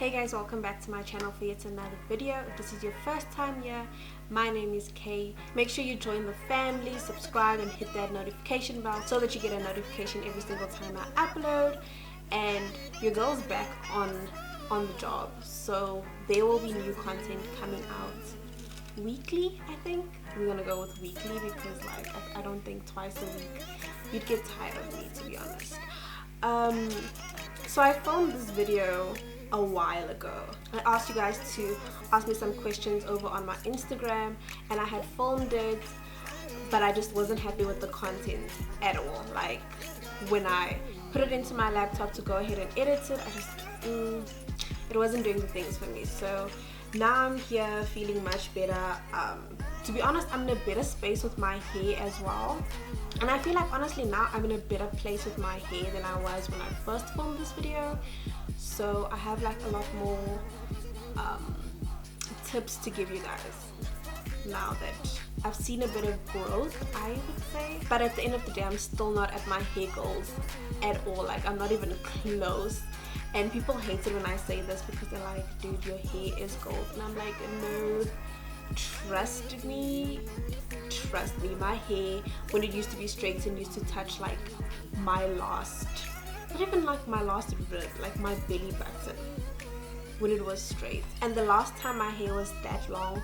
Hey guys, welcome back to my channel for yet another video. If this is your first time here, my name is Kaye. Make sure you join the family, subscribe and hit that notification bell so that you get a notification every single time I upload. And your girl's back on the job, so there will be new content coming out weekly. I think we're gonna go with weekly because I don't think twice a week you'd get tired of me, to be honest. So I filmed this video a while ago. I asked you guys to ask me some questions over on my Instagram, and I had filmed it, but I just wasn't happy with the content at all. Like when I put it into my laptop to go ahead and edit it, it wasn't doing the things for me. So now I'm here feeling much better. To be honest, I'm in a better space with my hair as well, and I feel like honestly now I'm in a better place with my hair than I was when I first filmed this video. So I have like a lot more tips to give you guys now that I've seen a bit of growth, I would say. But at the end of the day, I'm still not at my hair goals at all. Like I'm not even close. And people hate it when I say this because they're like, dude, your hair is gold. And I'm like, no, trust me, my hair when it used to be straight and used to touch like my last, not even like my last rib, like my belly button when it was straight. And the last time my hair was that long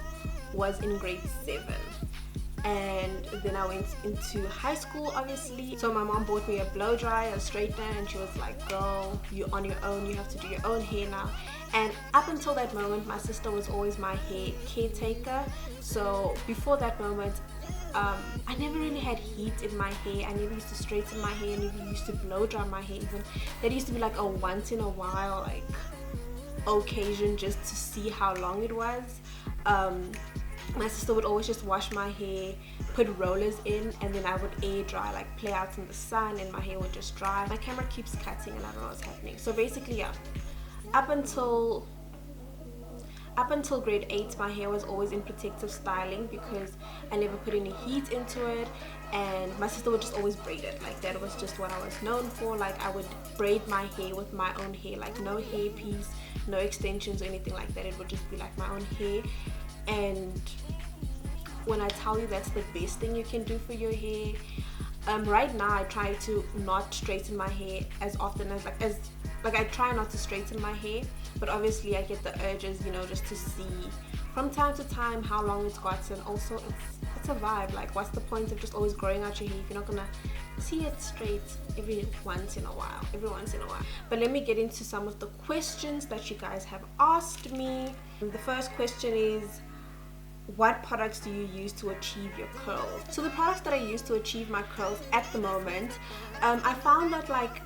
was in grade 7. And then I went into high school, obviously. So my mom bought me a blow dryer, a straightener, and she was like, girl, you're on your own, you have to do your own hair now. And up until that moment, my sister was always my hair caretaker. So before that moment, I never really had heat in my hair. I never used to straighten my hair. I never used to blow dry my hair even. That used to be like a once in a while like occasion just to see how long it was. My sister would always just wash my hair, put rollers in, and then I would air dry, like play out in the sun, and my hair would just dry. My camera keeps cutting and I don't know what's happening. So basically, yeah, up until grade 8, my hair was always in protective styling because I never put any heat into it, and my sister would just always braid it. Like that was just what I was known for. Like I would braid my hair with my own hair, like no hair piece, no extensions or anything like that. It would just be like my own hair. And when I tell you that's the best thing you can do for your hair, right now I try to not straighten my hair as often as I try not to straighten my hair, but obviously I get the urges, you know, just to see from time to time how long it's gotten. Also it's a vibe. Like what's the point of just always growing out your hair if you're not gonna see it straight every once in a while. But let me get into some of the questions that you guys have asked me. The first question is, what products do you use to achieve your curls? So the products that I use to achieve my curls at the moment, I found that like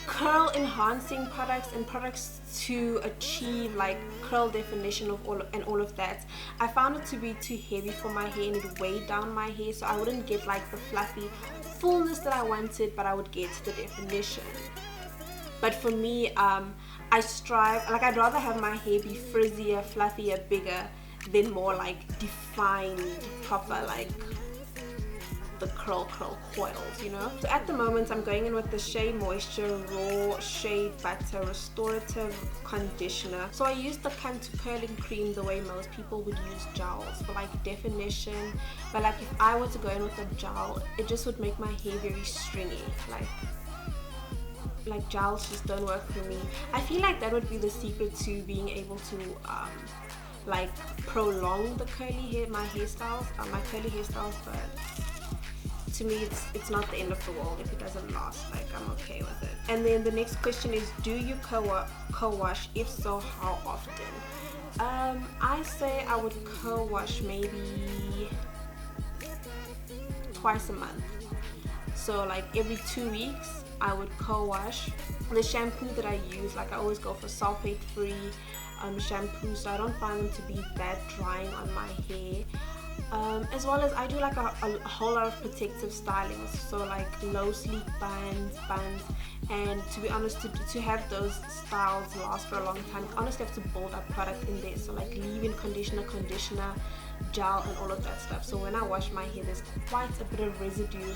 curl enhancing products and products to achieve like curl definition of all of that, I found it to be too heavy for my hair and it weighed down my hair, so I wouldn't get like the fluffy fullness that I wanted, but I would get the definition. But for me, I strive, like I'd rather have my hair be frizzier, fluffier, bigger than more like defined, proper like the curl coils, you know. So at the moment I'm going in with the Shea Moisture Raw Shea Butter Restorative Conditioner. So I use the Contour Curling Cream the way most people would use gels for like definition, but like if I were to go in with a gel, it just would make my hair very stringy. Like gels just don't work for me. I feel like that would be the secret to being able to like prolong the curly hair, my curly hairstyles, but to me it's not the end of the world if it doesn't last. Like I'm okay with it. And then the next question is, do you co-wash? If so, how often? I say I would co-wash maybe twice a month. So like every 2 weeks I would co-wash. The shampoo that I use, like I always go for sulfate free shampoo, so I don't find them to be that drying on my hair. As well as I do like a whole lot of protective stylings, so like low sleek buns, and to be honest, to have those styles last for a long time, you honestly have to build up product in there. So like leave-in conditioner, gel, and all of that stuff. So when I wash my hair, there's quite a bit of residue.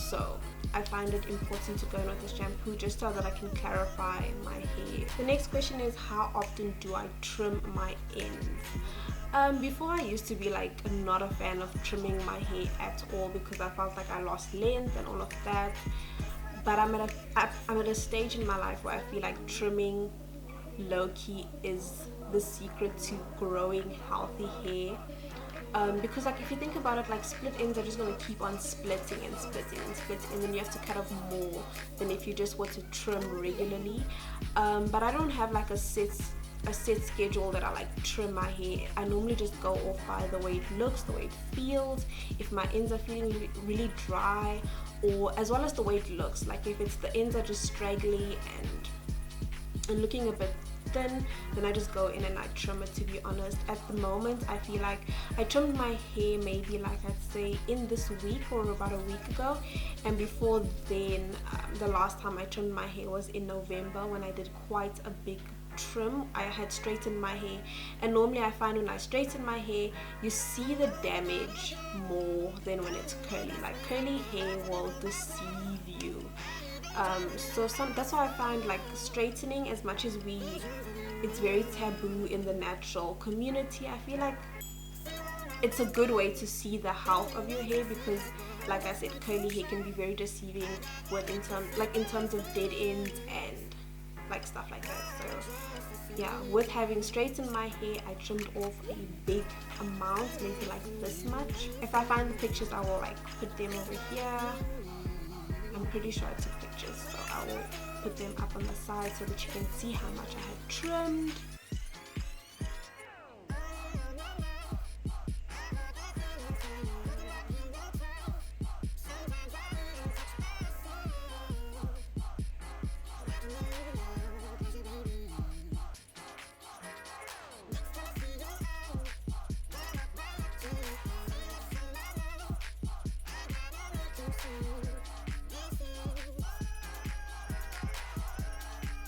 So I find it important to go in with a shampoo just so that I can clarify my hair. The next question is, how often do I trim my ends? Before I used to be like not a fan of trimming my hair at all because I felt like I lost length and all of that. But I'm at a stage in my life where I feel like trimming low-key is the secret to growing healthy hair. Because like if you think about it, like split ends are just going to keep on splitting and splitting and splitting, and then you have to cut off more than if you just were to trim regularly. But I don't have like a set schedule that I like trim my hair. I normally just go off by the way it looks, the way it feels, if my ends are feeling really dry, or as well as the way it looks. Like if it's the ends are just straggly and looking a bit thin, then I just go in and I trim it. To be honest, at the moment I feel like I trimmed my hair maybe like I'd say in this week or about a week ago, and before then the last time I trimmed my hair was in November when I did quite a big trim. I had straightened my hair, and normally I find when I straighten my hair you see the damage more than when it's curly. Like curly hair will deceive you. That's why I find like straightening, as much as it's very taboo in the natural community, I feel like it's a good way to see the health of your hair, because like I said, curly hair can be very deceiving in terms of dead ends and like stuff like that. So yeah, with having straightened my hair, I trimmed off a big amount, maybe like this much. If I find the pictures, I will like put them over here. I'm pretty sure I took pictures, so I will put them up on the side so that you can see how much I had trimmed.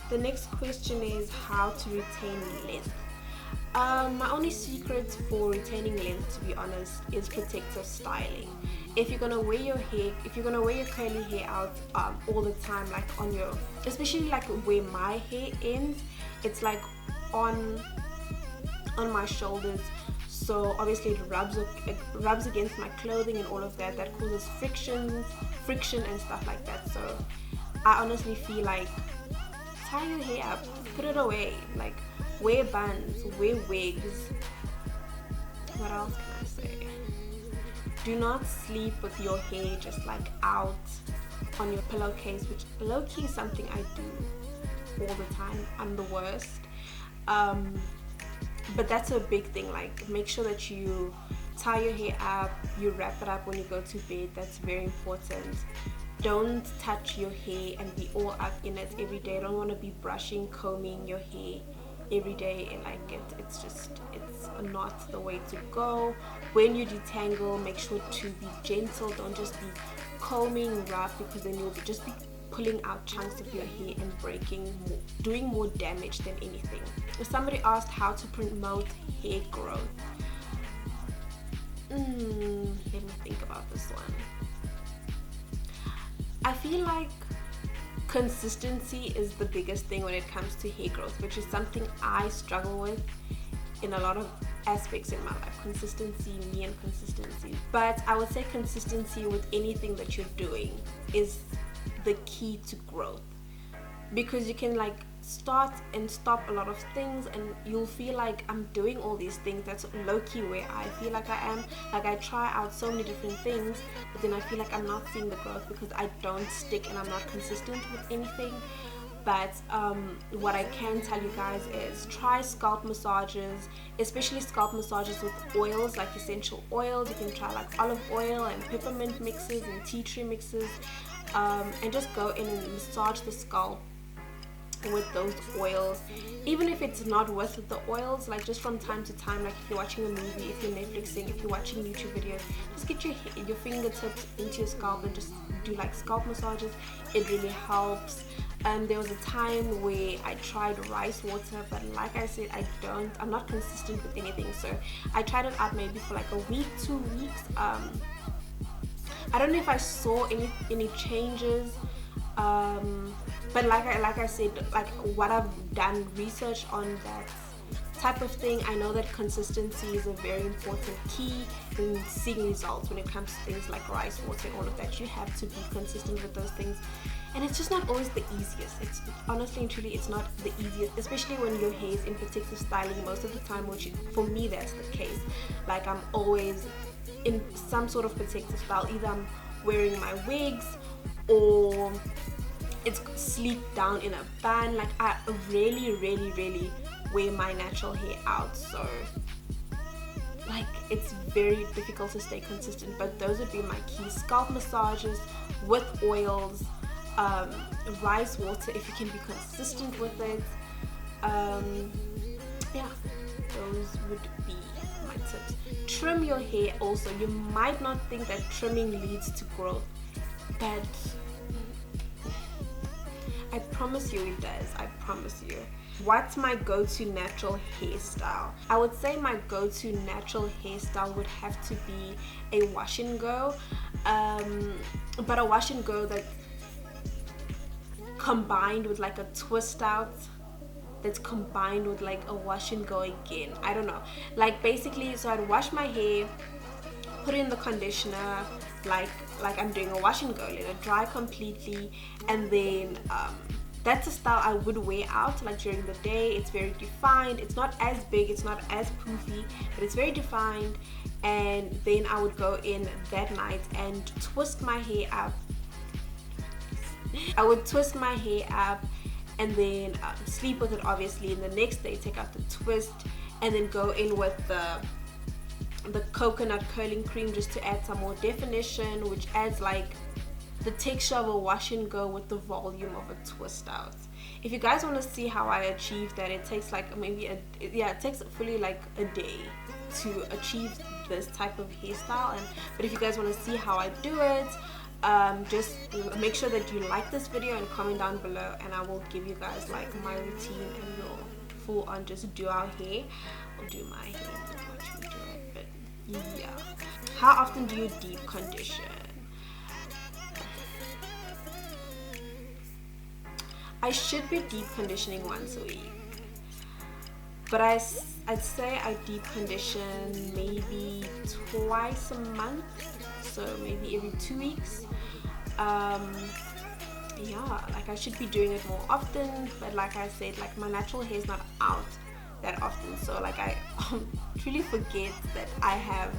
The next question is how to retain length. My only secret for retaining length, to be honest, is protective styling. If you're gonna wear your curly hair out all the time, like especially like where my hair ends, it's like on my shoulders. So obviously it rubs against my clothing and all of that. That causes friction and stuff like that. So I honestly feel like tie your hair up, put it away, like wear buns, wear wigs. What else can I say? Do not sleep with your hair just like out on your pillowcase, which low-key is something I do all the time. I'm the worst. But that's a big thing. Like make sure that you tie your hair up, you wrap it up when you go to bed. That's very important. Don't touch your hair and be all up in it every day. I don't want to be brushing, combing your hair every day, and like it's not the way to go. When you detangle, make sure to be gentle. Don't just be combing rough, because then you'll just be pulling out chunks of your hair and doing more damage than anything. If somebody asked how to promote hair growth, let me think about this one. I feel like consistency is the biggest thing when it comes to hair growth, which is something I struggle with in a lot of aspects in my life. Consistency. But I would say consistency with anything that you're doing is the key to growth, because you can like start and stop a lot of things, and you'll feel like I'm doing all these things. That's low-key where I feel like I am. Like I try out so many different things, but then I feel like I'm not seeing the growth because I don't stick and I'm not consistent with anything. But what I can tell you guys is try scalp massages, especially scalp massages with oils, like essential oils. You can try like olive oil and peppermint mixes and tea tree mixes, and just go in and massage the scalp with those oils. Even if it's not with the oils, like just from time to time, like if you're watching a movie, if you're Netflixing, if you're watching YouTube videos, just get your fingertips into your scalp and just do like scalp massages. It really helps. There was a time where I tried rice water, but like I said, I'm not consistent with anything. So I tried it out maybe for like a week, 2 weeks, I don't know if I saw any changes, but like I said, like what I've done research on that type of thing, I know that consistency is a very important key in seeing results when it comes to things like rice water and all of that. You have to be consistent with those things, and it's just not always the easiest. It's honestly and truly, it's not the easiest, especially when your hair is in protective styling most of the time, which for me that's the case. Like I'm always in some sort of protective style. Either I'm wearing my wigs or it's sleeked down in a bun. Like I really wear my natural hair out, so like it's very difficult to stay consistent. But those would be my key: scalp massages with oils, rice water if you can be consistent with it. Yeah, those would be my tips. Trim your hair also. You might not think that trimming leads to growth, but I promise you it does. I promise you. What's my go-to natural hairstyle? I would say my go-to natural hairstyle would have to be a wash and go, but a wash and go that combined with like a twist out, that's combined with like a wash and go again. I don't know, like basically, so I'd wash my hair, put in the conditioner, like I'm doing a wash and go, let it dry completely, and then that's a style I would wear out like during the day. It's very defined, it's not as big, it's not as poofy, but it's very defined. And then I would go in that night and twist my hair up. I would twist my hair up and then sleep with it obviously, and the next day take out the twist and then go in with the coconut curling cream just to add some more definition, which adds like the texture of a wash and go with the volume of a twist out. If you guys want to see how I achieve that, it takes like maybe it takes fully like a day to achieve this type of hairstyle. But if you guys want to see how I do it, just make sure that you like this video and comment down below, and I will give you guys like my routine, and we'll full on just do our hair or do my hair and watch me do it. But yeah, how often do you deep condition? I should be deep conditioning once a week, but I'd say I deep condition maybe twice a month, so maybe every 2 weeks. Yeah, like I should be doing it more often, but like I said, like my natural hair is not out that often, so like I truly forget that I have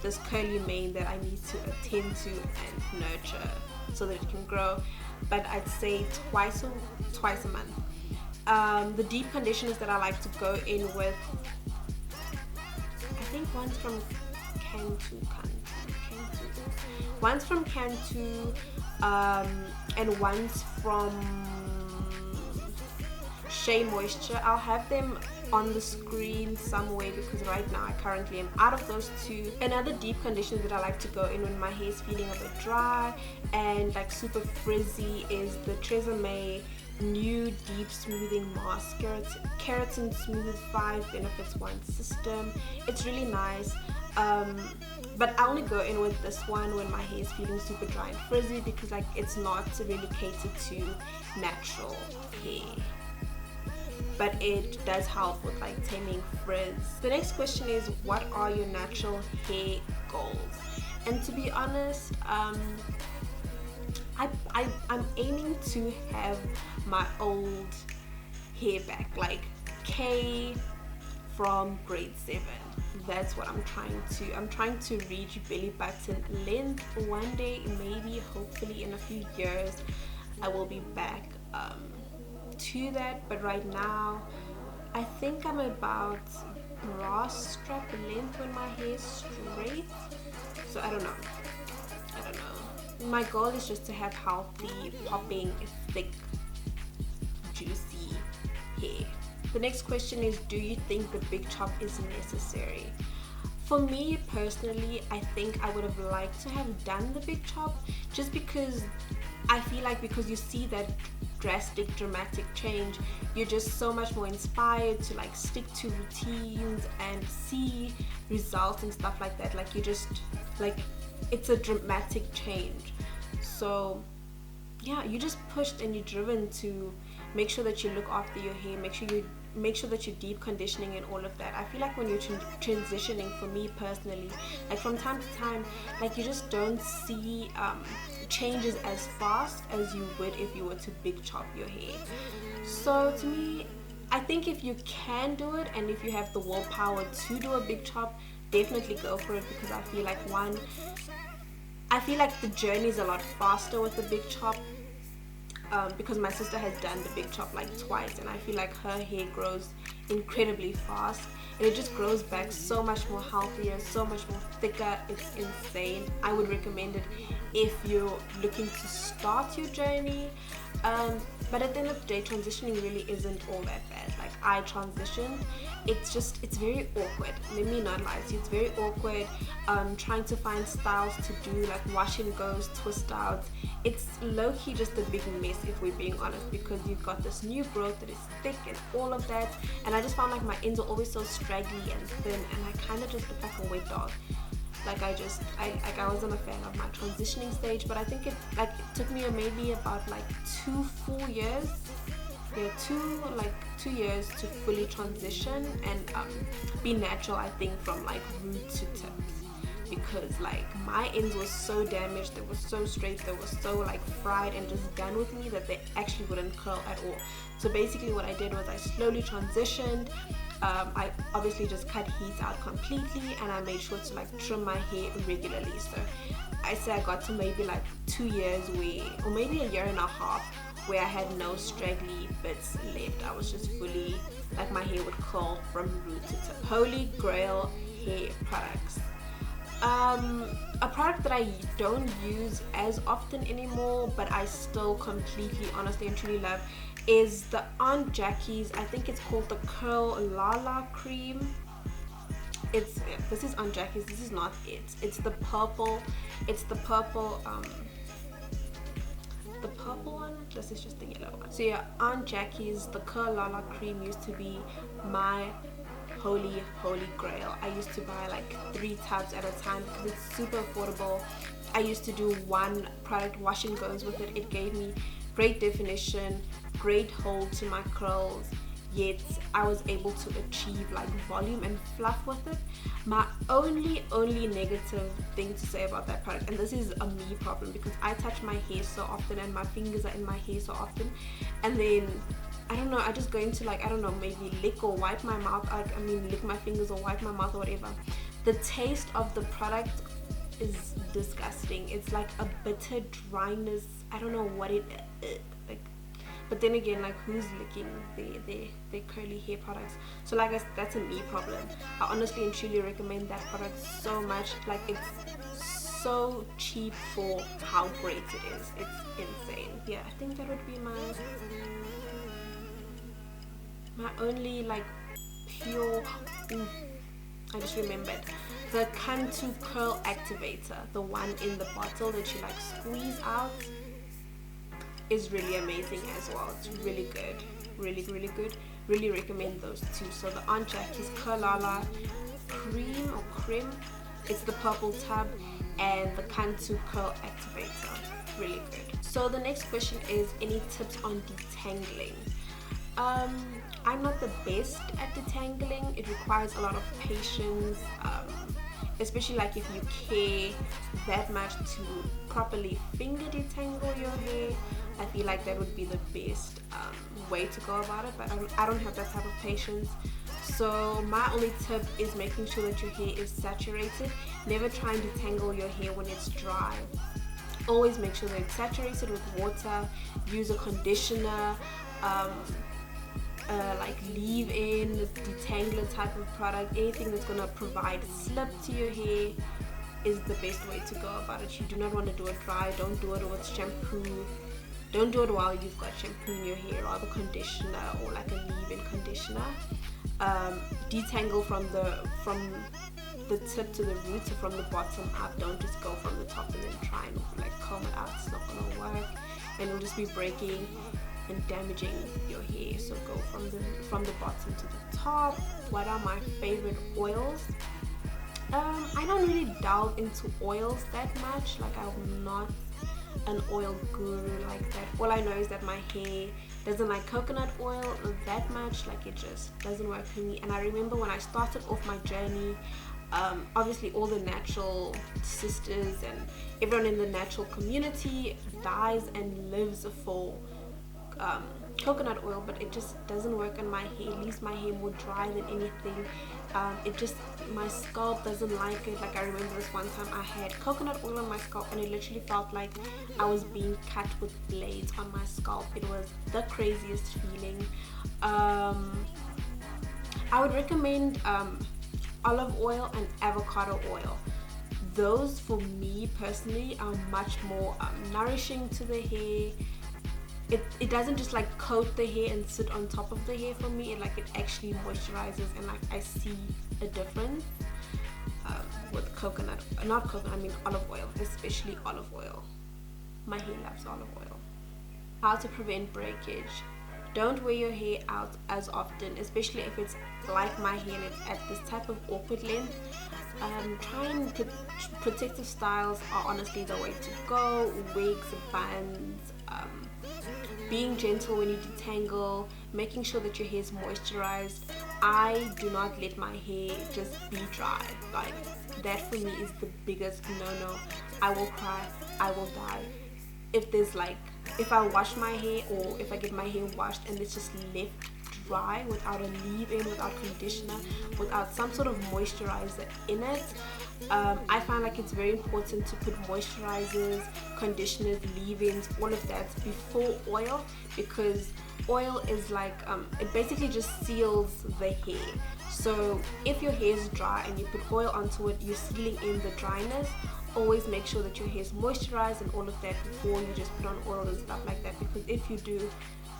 this curly mane that I need to attend to and nurture so that it can grow. But I'd say twice a month. The deep conditioners that I like to go in with, I think one's from Cantu, and one's from Shea Moisture. I'll have them on the screen somewhere because right now I currently am out of those two. Another deep conditioner that I like to go in when my hair is feeling a bit dry and like super frizzy is the Tresemme new deep smoothing mask, keratin smooth 5 benefits 1 system. It's really nice, but I only go in with this one when my hair is feeling super dry and frizzy, because like it's not really catered to natural hair, but it does help with like taming frizz. The next question is, what are your natural hair goals? And to be honest, I'm aiming to have my old hair back, like Kaye from grade 7. That's what I'm trying to reach belly button length one day, maybe, hopefully in a few years I will be back to that. But right now I think I'm about bra strap length when my hair is straight, so I don't know. My goal is just to have healthy, popping, thick, juicy hair. The next question is, do you think the big chop is necessary? For me personally, I think I would have liked to have done the big chop, just because I feel like because you see that dramatic change, you're just so much more inspired to like stick to routines and see results and stuff like that. Like you just like it's a dramatic change. So yeah, you just pushed and you're driven to make sure that you look after your hair, make sure that you're deep conditioning and all of that. I feel like when you're transitioning, for me personally, like from time to time, like you just don't see changes as fast as you would if you were to big chop your hair. So to me, I think if you can do it and if you have the willpower to do a big chop, definitely go for it, because I feel like the journey is a lot faster with the big chop, because my sister has done the big chop like twice, and I feel like her hair grows incredibly fast and it just grows back so much more healthier, so much more thicker. It's insane. I would recommend it if you're looking to start your journey. But at the end of the day, transitioning really isn't all that bad. Like, I transitioned, it's very awkward. Let me not lie to you, it's very awkward. Trying to find styles to do, like wash and goes, twist outs. It's low-key just a big mess, if we're being honest, because you've got this new growth that is thick and all of that. And I just found like my ends are always so straggly and thin, and I kind of just look like a wet dog. Like I wasn't a fan of my transitioning stage, but I think it took me maybe about like 2 full years, 2 years to fully transition and be natural, I think, from like root to tips, because like my ends were so damaged, they were so straight, they were so like fried and just done with me that they actually wouldn't curl at all. So basically what I did was I slowly transitioned. I obviously just cut heat out completely, and I made sure to like trim my hair regularly. So I say I got to maybe like 2 years or maybe a year and a half where I had no straggly bits left. I was just fully, like, my hair would curl from root to tip. Holy grail hair products. A product that I don't use as often anymore, but I still completely, honestly and truly love, is the Aunt Jackie's, I think it's called the Curl Lala cream. This is Aunt Jackie's, this is not it. It's the purple one. This is just the yellow one. So yeah, Aunt Jackie's, the Curl Lala cream used to be my holy grail. I used to buy like 3 tubs at a time because it's super affordable. I used to do one product, wash and goes, with it. It gave me great definition, great hold to my curls, yet I was able to achieve like volume and fluff with it. My only negative thing to say about that product, and this is a me problem because I touch my hair so often and my fingers are in my hair so often, and then I don't know, I just go into like, I don't know, maybe lick or wipe my mouth, lick my fingers or wipe my mouth or whatever. The taste of the product is disgusting. It's like a bitter dryness. I don't know what it is. Like, but then again, like, who's licking their curly hair products? So like, that's a me problem. I honestly and truly recommend that product so much. Like, it's so cheap for how great it is. It's insane. Yeah, I think that would be my only like pure. I just remembered the Cantu Curl Activator, the one in the bottle that you like squeeze out, is really amazing as well. It's really good, really good. Really recommend those two. So the Aunt Jackie's Curl Lala cream or creme, it's the purple tub, and the Cantu Curl Activator, really good. So the next question is, any tips on detangling? I'm not the best at detangling. It requires a lot of patience, especially like if you care that much to properly finger detangle your hair. I feel like that would be the best way to go about it, but I don't have that type of patience. So my only tip is making sure that your hair is saturated. Never try and detangle your hair when it's dry. Always make sure that it's saturated with water. Use a conditioner, like leave-in detangler type of product. Anything that's going to provide slip to your hair is the best way to go about it. You do not want to do it dry. Don't do it with shampoo. Don't do it while you've got shampoo in your hair, or the conditioner, or like a leave-in conditioner. Detangle from the tip to the root, so from the bottom up. Don't just go from the top and then try and like comb it out. It's not going to work, and it'll just be breaking and damaging your hair. So go from the bottom to the top. What are my favorite oils? I don't really delve into oils that much. Like, I'm not an oil guru like that. All I know is that my hair doesn't like coconut oil that much. Like, it just doesn't work for me. And I remember when I started off my journey, obviously all the natural sisters and everyone in the natural community dies and lives for coconut oil, but it just doesn't work on my hair. It leaves my hair more dry than anything. It just, my scalp doesn't like it. Like, I remember this one time I had coconut oil on my scalp and it literally felt like I was being cut with blades on my scalp. It was the craziest feeling. I would recommend olive oil and avocado oil. Those, for me personally, are much more nourishing to the hair. It doesn't just like coat the hair and sit on top of the hair for me. It actually moisturizes, and like I see a difference with coconut, not coconut, I mean olive oil, especially olive oil. My hair loves olive oil. How to prevent breakage. Don't wear your hair out as often, especially if it's like my hair and it's at this type of awkward length. Try and protective styles are honestly the way to go. Wigs, buns, being gentle when you detangle, making sure that your hair is moisturized. I do not let my hair just be dry. Like, that for me is the biggest no-no. I will cry, I will die. If I wash my hair, or if I get my hair washed and it's just left dry without a leave-in, without conditioner, without some sort of moisturizer in it, I find like it's very important to put moisturizers, conditioners, leave-ins, all of that before oil, because oil is like it basically just seals the hair. So if your hair is dry and you put oil onto it, you're sealing in the dryness. Always make sure that your hair is moisturized and all of that before you just put on oil and stuff like that, because if you do,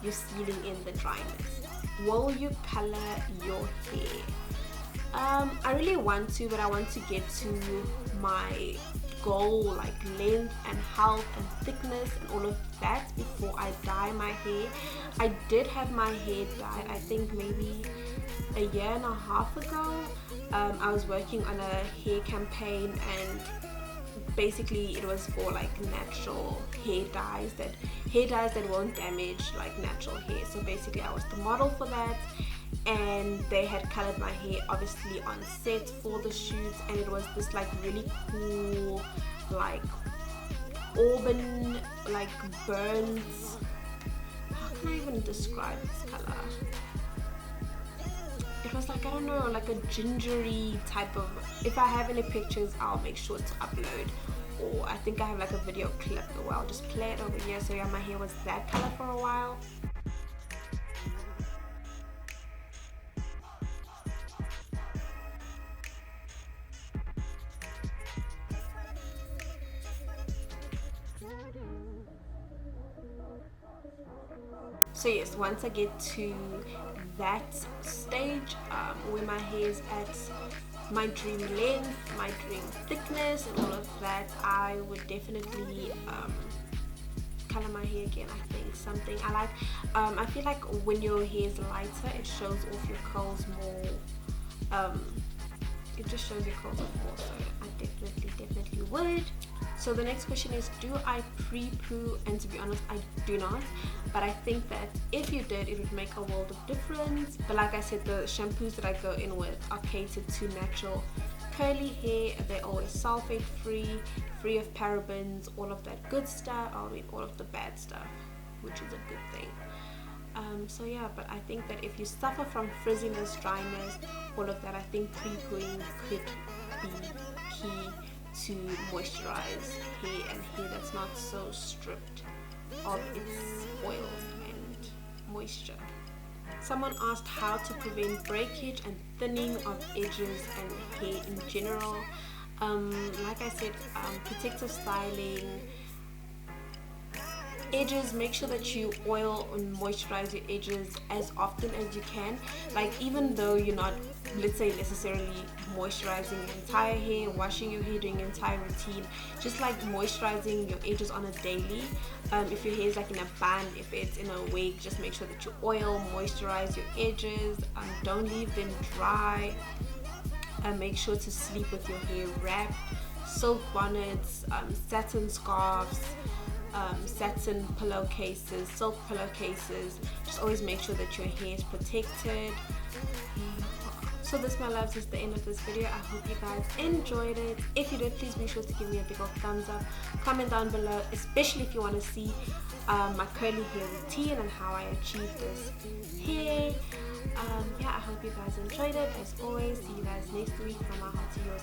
you're sealing in the dryness. Will you color your hair? I really want to, but I want to get to my goal, like length and health and thickness and all of that before I dye my hair. I did have my hair dyed, I think maybe a year and a half ago. I was working on a hair campaign, and basically it was for like natural hair dyes that won't damage like natural hair. So basically I was the model for that, and they had colored my hair obviously on set for the shoots, and it was this like really cool like auburn, like burnt, how can I even describe this color? It was like, I don't know, like a gingery type of, if I have any pictures I'll make sure to upload, or I think I have like a video clip where I'll just play it over here. So yeah, my hair was that color for a while. So yes, once I get to that stage where my hair is at my dream length, my dream thickness and all of that, I would definitely color my hair again. I think something I like, I feel like when your hair is lighter, it shows off your curls more. It just shows your curls off more, so I definitely would. So the next question is, do I pre-poo? And to be honest, I do not, but I think that if you did, it would make a world of difference. But like I said, the shampoos that I go in with are catered to natural curly hair. They're always sulfate free, free of parabens, all of that good stuff. I mean, all of the bad stuff, which is a good thing. So yeah, but I think that if you suffer from frizziness, dryness, all of that, I think pre-pooing could be key to moisturize hair, and hair that's not so stripped of its oils and moisture. Someone asked how to prevent breakage and thinning of edges and hair in general. Like I said, protective styling. Edges, make sure that you oil and moisturize your edges as often as you can. Like, even though you're not, let's say, necessarily moisturizing your entire hair, washing your hair, doing your entire routine, just like moisturizing your edges on a daily. If your hair is like in a bun, if it's in a wig, just make sure that you oil, moisturize your edges. Don't leave them dry. make sure to sleep with your hair wrapped. Silk bonnets, satin scarves, satin pillowcases, silk pillowcases. Just always make sure that your hair is protected. So this, my loves, is the end of this video. I hope you guys enjoyed it. If you did, please be sure to give me a big old thumbs up. Comment down below, especially if you want to see my curly hair routine and how I achieved this hair. Yeah, I hope you guys enjoyed it. As always, see you guys next week. From my heart to yours.